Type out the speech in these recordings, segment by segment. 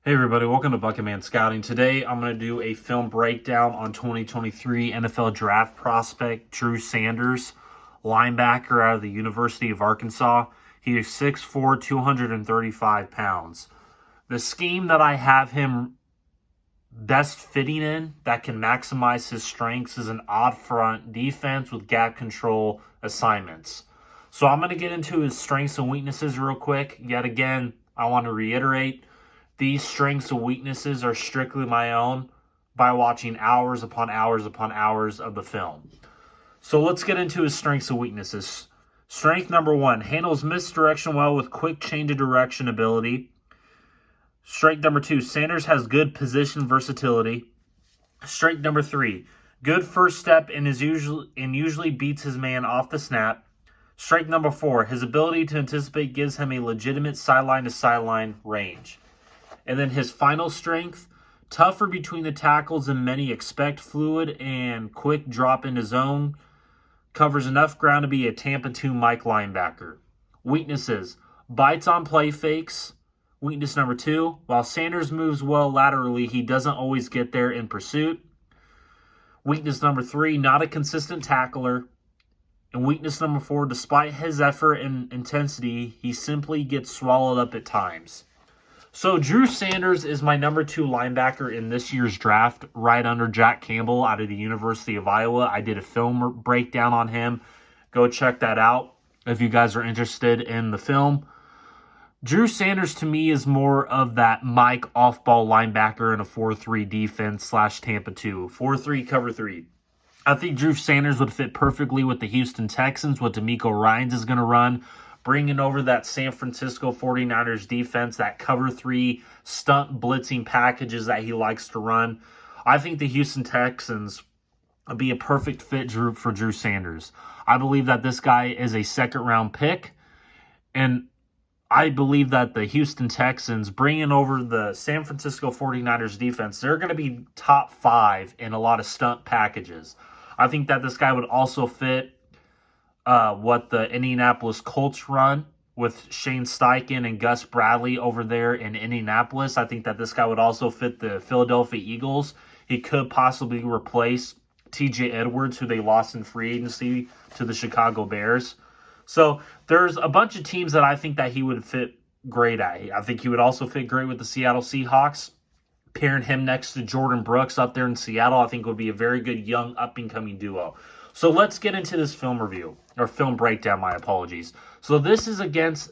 Hey everybody, welcome to Bucket Man Scouting. Today I'm going to do a film breakdown on 2023 NFL Draft prospect Drew Sanders, linebacker out of the University of Arkansas. He is 6'4", 235 pounds. The scheme that I have him best fitting in that can maximize his strengths is an odd front defense with gap control assignments. So I'm going to get into his strengths and weaknesses real quick. Yet again, I want to reiterate, these strengths and weaknesses are strictly my own by watching hours upon hours upon hours of the film. So let's get into his strengths and weaknesses. Strength number 1, handles misdirection well with quick change of direction ability. Strength number 2, Sanders has good position versatility. Strength number 3, good first step and usually beats his man off the snap. Strength number 4, his ability to anticipate gives him a legitimate sideline to sideline range. And then his final strength, tougher between the tackles than many expect, fluid and quick drop into zone, covers enough ground to be a Tampa 2 Mike linebacker. Weaknesses, bites on play fakes. Weakness number 2, while Sanders moves well laterally, he doesn't always get there in pursuit. Weakness number 3, not a consistent tackler. And weakness number 4, despite his effort and intensity, he simply gets swallowed up at times. So Drew Sanders is my number 2 linebacker in this year's draft, right under Jack Campbell out of the University of Iowa. I did a film breakdown on him. Go check that out if you guys are interested in the film. Drew Sanders to me is more of that Mike off-ball linebacker in a 4-3 defense / Tampa 2. 4-3 cover 3. I think Drew Sanders would fit perfectly with the Houston Texans, what DeMeco Ryans is going to run, bringing over that San Francisco 49ers defense, that cover 3 stunt blitzing packages that he likes to run. I think the Houston Texans would be a perfect fit for Drew Sanders. I believe that this guy is a second-round pick, and I believe that the Houston Texans, bringing over the San Francisco 49ers defense, they're going to be top 5 in a lot of stunt packages. I think that this guy would also fit what the Indianapolis Colts run with Shane Steichen and Gus Bradley over there in Indianapolis. I think that this guy would also fit the Philadelphia Eagles. He could possibly replace TJ Edwards, who they lost in free agency to the Chicago Bears. So there's a bunch of teams that I think that he would fit great at. I think he would also fit great with the Seattle Seahawks. Pairing him next to Jordan Brooks up there in Seattle, I think would be a very good young up-and-coming duo. So let's get into this film review, or film breakdown, my apologies. So this is against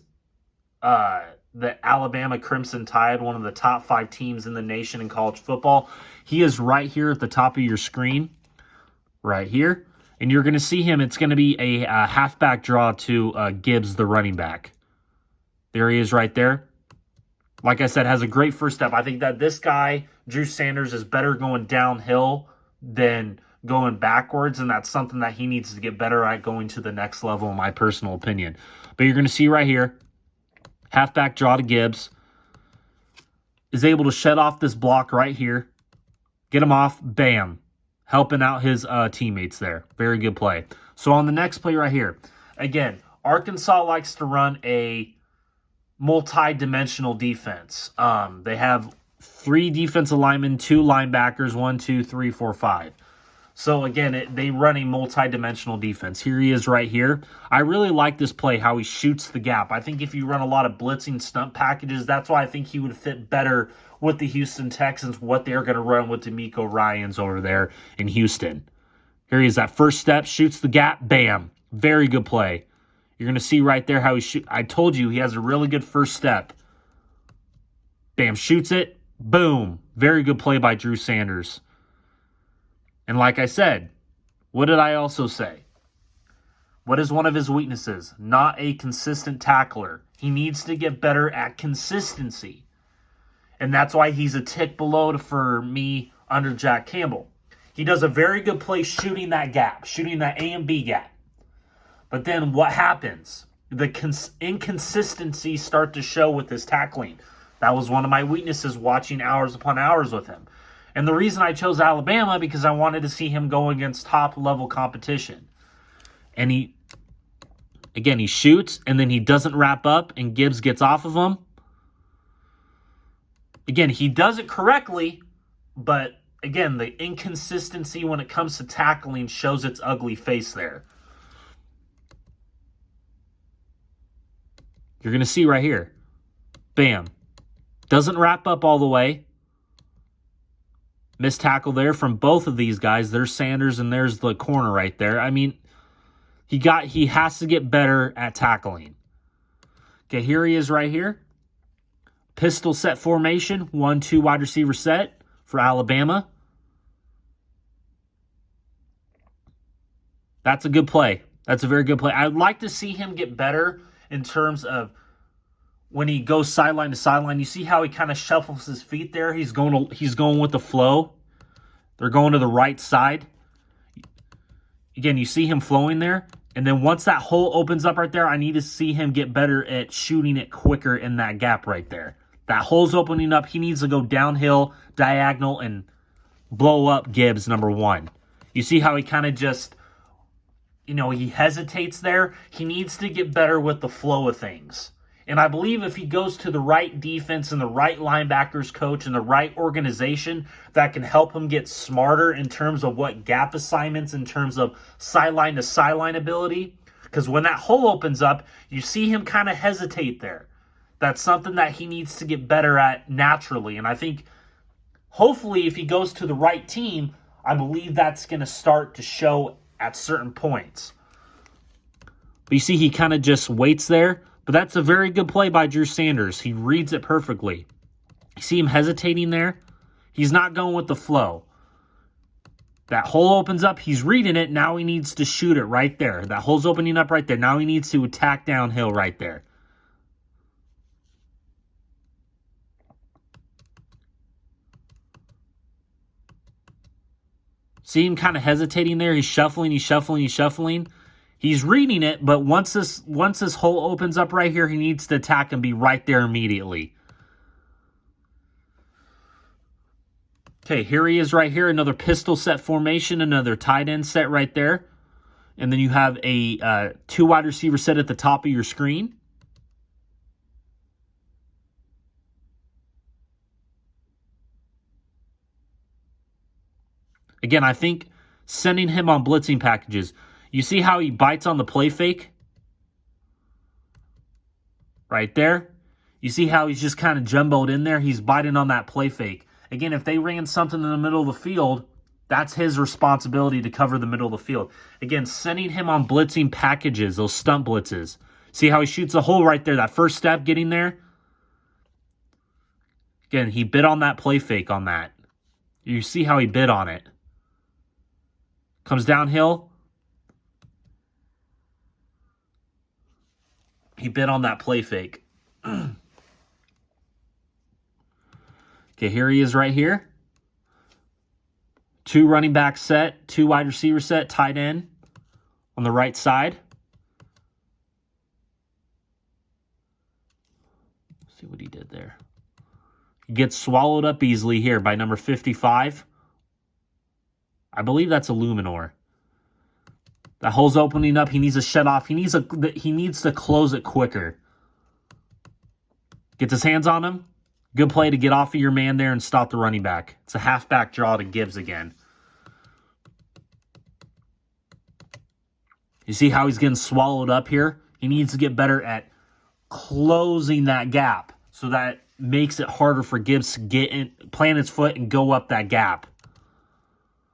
the Alabama Crimson Tide, one of the top 5 teams in the nation in college football. He is right here at the top of your screen, right here. And you're going to see him. It's going to be a halfback draw to Gibbs, the running back. There he is right there. Like I said, has a great first step. I think that this guy, Drew Sanders, is better going downhill than going backwards, and that's something that he needs to get better at going to the next level, in my personal opinion. But you're going to see right here, halfback draw to Gibbs. Is able to shut off this block right here. Get him off. Bam. Helping out his teammates there. Very good play. So on the next play right here, again, Arkansas likes to run a multi-dimensional defense. They have 3 defensive linemen, 2 linebackers, 1, 2, 3, 4, 5. So again, they run a multi-dimensional defense. Here he is right here. I really like this play, how he shoots the gap. I think if you run a lot of blitzing stunt packages, that's why I think he would fit better with the Houston Texans, what they're going to run with DeMeco Ryans over there in Houston. Here he is, that first step, shoots the gap, bam. Very good play. You're going to see right there how he shoots. I told you he has a really good first step. Bam, shoots it, boom. Very good play by Drew Sanders. And like I said, what did I also say? What is one of his weaknesses? Not a consistent tackler. He needs to get better at consistency. And that's why he's a tick below for me under Jack Campbell. He does a very good play shooting that gap, shooting that A and B gap. But then what happens? The inconsistencies start to show with his tackling. That was one of my weaknesses watching hours upon hours with him. And the reason I chose Alabama, because I wanted to see him go against top-level competition. And he shoots, and then he doesn't wrap up, and Gibbs gets off of him. Again, he does it correctly, but again, the inconsistency when it comes to tackling shows its ugly face there. You're going to see right here. Bam. Doesn't wrap up all the way. Missed tackle there from both of these guys. There's Sanders and there's the corner right there. I mean, he has to get better at tackling. Okay, here he is right here. Pistol set formation, 1-2 wide receiver set for Alabama. That's a good play. That's a very good play. I'd like to see him get better in terms of when he goes sideline to sideline. You see how he kind of shuffles his feet there? He's going with the flow. They're going to the right side. Again, you see him flowing there. And then once that hole opens up right there, I need to see him get better at shooting it quicker in that gap right there. That hole's opening up. He needs to go downhill, diagonal, and blow up Gibbs, number one. You see how he kind of just, he hesitates there. He needs to get better with the flow of things. And I believe if he goes to the right defense and the right linebackers coach and the right organization that can help him get smarter in terms of what gap assignments, in terms of sideline to sideline ability. Because when that hole opens up, you see him kind of hesitate there. That's something that he needs to get better at naturally. And I think hopefully if he goes to the right team, I believe that's going to start to show at certain points. But you see he kind of just waits there. But that's a very good play by Drew Sanders. He reads it perfectly. You see him hesitating there? He's not going with the flow. That hole opens up. He's reading it. Now he needs to shoot it right there. That hole's opening up right there. Now he needs to attack downhill right there. See him kind of hesitating there? He's shuffling. He's reading it, but once this hole opens up right here, he needs to attack and be right there immediately. Okay, here he is right here. Another pistol set formation, another tight end set right there. And then you have a 2 wide receiver set at the top of your screen. Again, I think sending him on blitzing packages. You see how he bites on the play fake? Right there. You see how he's just kind of jumboed in there? He's biting on that play fake. Again, if they ran something in the middle of the field, that's his responsibility to cover the middle of the field. Again, sending him on blitzing packages, those stunt blitzes. See how he shoots a hole right there, that first step getting there? Again, he bit on that play fake on that. You see how he bit on it. Comes downhill. He bit on that play fake. Okay, here he is right here. 2 running back set, 2 wide receiver set, tight end on the right side. Let's see what he did there. He gets swallowed up easily here by number 55. I believe that's a Luminor. That hole's opening up. He needs to shut off. He needs to close it quicker. Gets his hands on him. Good play to get off of your man there and stop the running back. It's a halfback draw to Gibbs again. You see how he's getting swallowed up here? He needs to get better at closing that gap so that makes it harder for Gibbs to get in, plant his foot and go up that gap.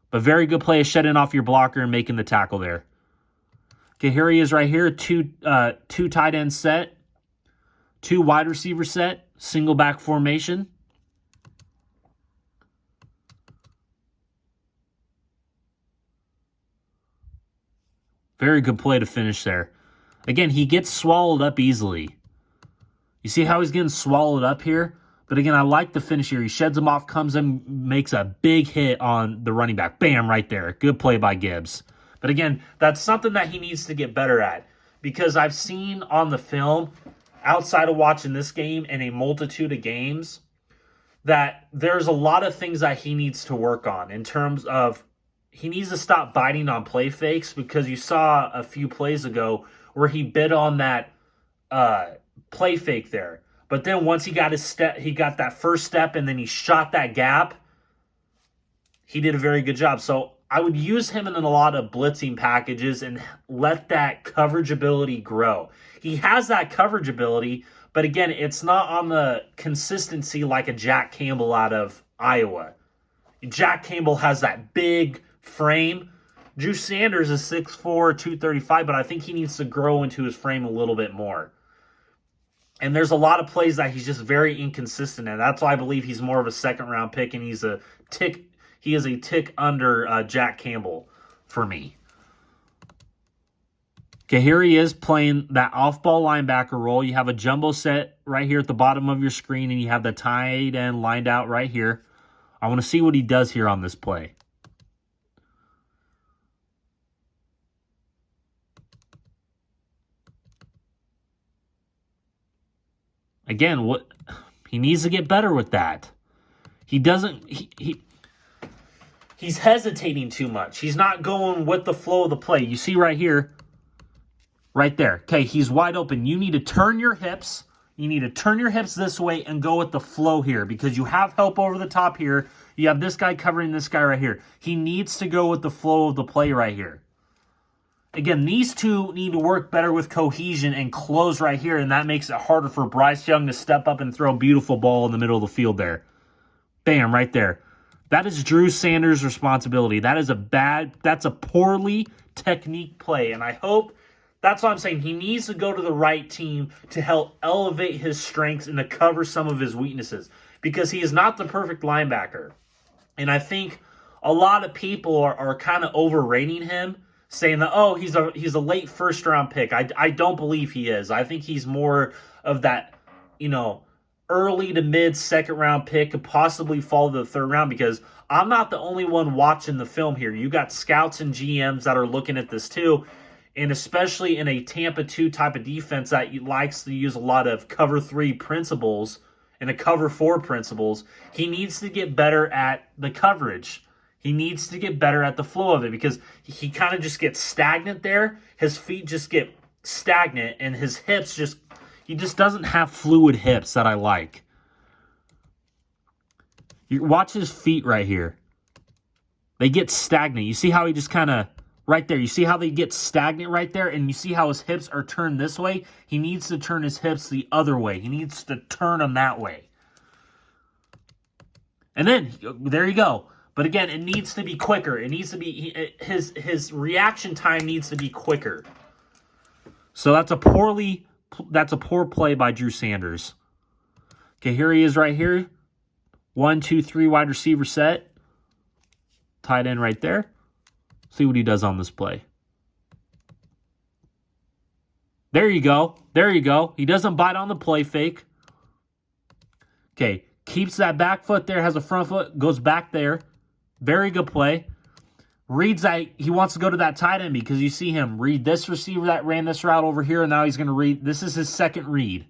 But very good play of shutting off your blocker and making the tackle there. Okay, here he is right here. 2 tight end set. 2 wide receiver set. Single back formation. Very good play to finish there. Again, he gets swallowed up easily. You see how he's getting swallowed up here? But again, I like the finish here. He sheds him off, comes in, makes a big hit on the running back. Bam, right there. Good play by Gibbs. But again, that's something that he needs to get better at. Because I've seen on the film, outside of watching this game and a multitude of games, that there's a lot of things that he needs to work on in terms of he needs to stop biting on play fakes, because you saw a few plays ago where he bit on that play fake there. But then once he got his step, he got that first step, and then he shot that gap. He did a very good job. So I would use him in a lot of blitzing packages and let that coverage ability grow. He has that coverage ability, but again, it's not on the consistency like a Jack Campbell out of Iowa. Jack Campbell has that big frame. Drew Sanders is 6'4", 235, but I think he needs to grow into his frame a little bit more. And there's a lot of plays that he's just very inconsistent in. That's why I believe he's more of a second-round pick, and he is a tick under Jack Campbell for me. Okay, here he is playing that off-ball linebacker role. You have a jumbo set right here at the bottom of your screen, and you have the tight end lined out right here. I want to see what he does here on this play. Again, what he needs to get better with that. He doesn't. He's hesitating too much. He's not going with the flow of the play. You see right here, right there. Okay, he's wide open. You need to turn your hips. You need to turn your hips this way and go with the flow here because you have help over the top here. You have this guy covering this guy right here. He needs to go with the flow of the play right here. Again, these two need to work better with cohesion and close right here, and that makes it harder for Bryce Young to step up and throw a beautiful ball in the middle of the field there. Bam, right there. That is Drew Sanders' responsibility. That's a poorly technique play, and I hope that's what I'm saying. He needs to go to the right team to help elevate his strengths and to cover some of his weaknesses because he is not the perfect linebacker. And I think a lot of people are kind of overrating him, saying that, oh, he's a late first-round pick. I don't believe he is. I think he's more of that, early to mid second-round pick, could possibly fall to the third round because I'm not the only one watching the film here. You got scouts and GMs that are looking at this too, and especially in a Tampa 2 type of defense that likes to use a lot of cover 3 principles and a cover 4 principles, he needs to get better at the coverage. He needs to get better at the flow of it because he kind of just gets stagnant there. His feet just get stagnant and his hips he just doesn't have fluid hips that I like. You watch his feet right here. They get stagnant. You see how he just kind of, right there, you see how they get stagnant right there? And you see how his hips are turned this way? He needs to turn his hips the other way. He needs to turn them that way. And then, there you go. But again, it needs to be quicker. It needs to be, his reaction time needs to be quicker. So that's a poor play by Drew Sanders. Okay, here he is right here. 1, 2, 3 wide receiver set. Tight end right there. See what he does on this play. There you go. There you go. He doesn't bite on the play fake. Okay, keeps that back foot there, has a front foot, goes back there. Very good play. Reads that he wants to go to that tight end because you see him read this receiver that ran this route over here, and now he's going to read. This is his second read.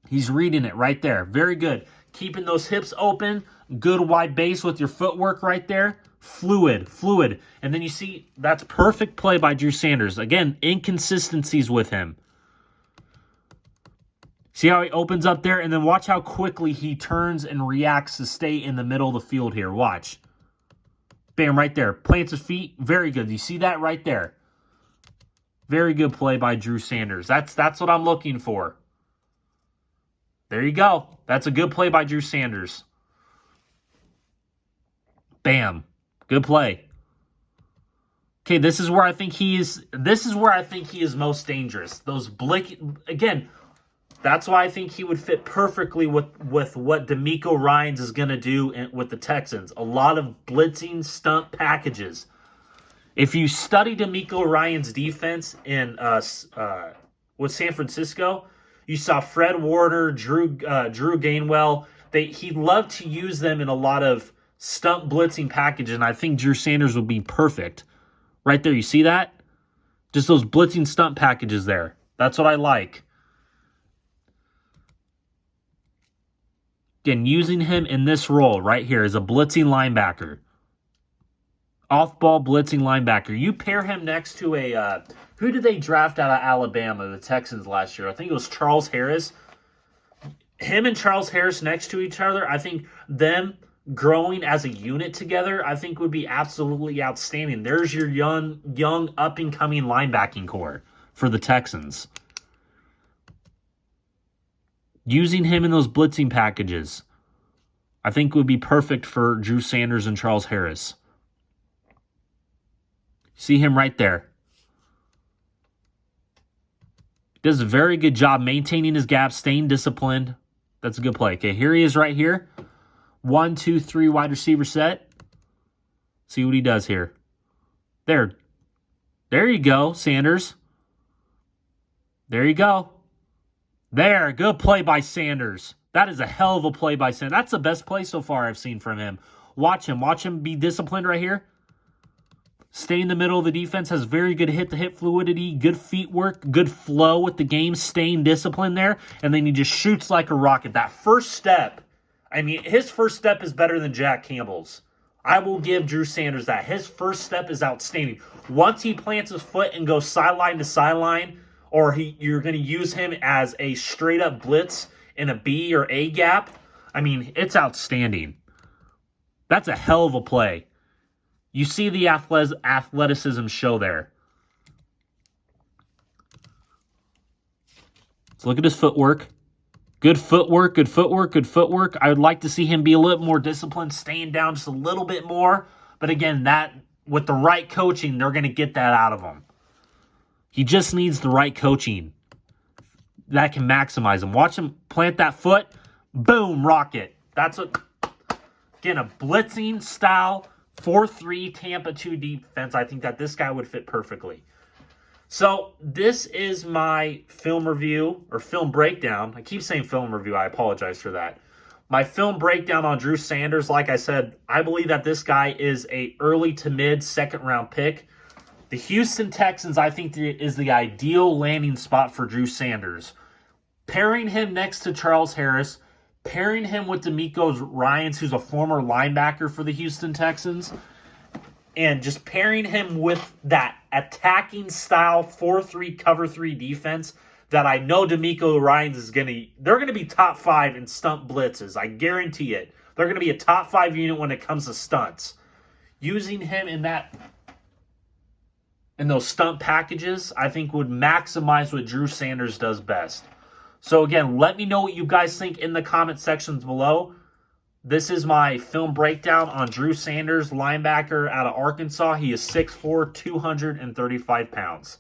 He's reading it right there. Very good. Keeping those hips open. Good wide base with your footwork right there. Fluid. And then you see that's perfect play by Drew Sanders. Again, inconsistencies with him. See how he opens up there? And then watch how quickly he turns and reacts to stay in the middle of the field here. Watch. Bam, right there. Plants his feet. Very good. You see that right there? Very good play by Drew Sanders. That's what I'm looking for. There you go. That's a good play by Drew Sanders. Bam. Good play. Okay, this is where I think he is most dangerous. Again, that's why I think he would fit perfectly with what DeMeco Ryans is going to do with the Texans. A lot of blitzing stunt packages. If you study DeMeco Ryans' defense with San Francisco, you saw Fred Warner, Drew Gainwell. He loved to use them in a lot of stunt blitzing packages, and I think Drew Sanders would be perfect. Right there, you see that? Just those blitzing stunt packages there. That's what I like. Again, using him in this role right here as a blitzing linebacker. Off-ball blitzing linebacker. You pair him next to who did they draft out of Alabama, the Texans last year? I think it was Charles Harris. him and Charles Harris next to each other, I think them growing as a unit together, I think would be absolutely outstanding. There's your young up-and-coming linebacking core for the Texans. Using him in those blitzing packages, I think would be perfect for Drew Sanders and Charles Harris. See him right there. Does a very good job maintaining his gap, staying disciplined. That's a good play. Okay, here he is right here. 1, 2, 3 wide receiver set. See what he does here. There. There you go, Sanders. There you go. There. Good play by Sanders. That is a hell of a play by Sanders. That's the best play so far I've seen from him. Watch him. Watch him be disciplined right here. Stay in the middle of the defense. Has very good hit-to-hit fluidity. Good feet work. Good flow with the game. Staying disciplined there. And then he just shoots like a rocket. That first step. I mean, his first step is better than Jack Campbell's. I will give Drew Sanders that. His first step is outstanding. Once he plants his foot and goes sideline to sideline, or you're going to use him as a straight-up blitz in a B or A gap, I mean, it's outstanding. That's a hell of a play. You see the athleticism show there. Let's look at his footwork. Good footwork, good footwork, good footwork. I would like to see him be a little more disciplined, staying down just a little bit more. But again, that with the right coaching, they're going to get that out of him. He just needs the right coaching that can maximize him. Watch him plant that foot. Boom, rocket. That's what, again, a blitzing style 4-3 Tampa 2 defense. I think that this guy would fit perfectly. So this is my film review or film breakdown. I keep saying film review. I apologize for that. My film breakdown on Drew Sanders. Like I said, I believe that this guy is a early to mid second round pick. The Houston Texans, I think, is the ideal landing spot for Drew Sanders. Pairing him next to Charles Harris, pairing him with DeMeco Ryans, who's a former linebacker for the Houston Texans, and just pairing him with that attacking style 4-3 cover 3 defense that I know DeMeco Ryans is they're going to be top 5 in stunt blitzes. I guarantee it. They're going to be a top 5 unit when it comes to stunts. Using him in those stunt packages, I think would maximize what Drew Sanders does best. So again, let me know what you guys think in the comment sections below. This is my film breakdown on Drew Sanders, linebacker out of Arkansas. He is 6'4", 235 pounds.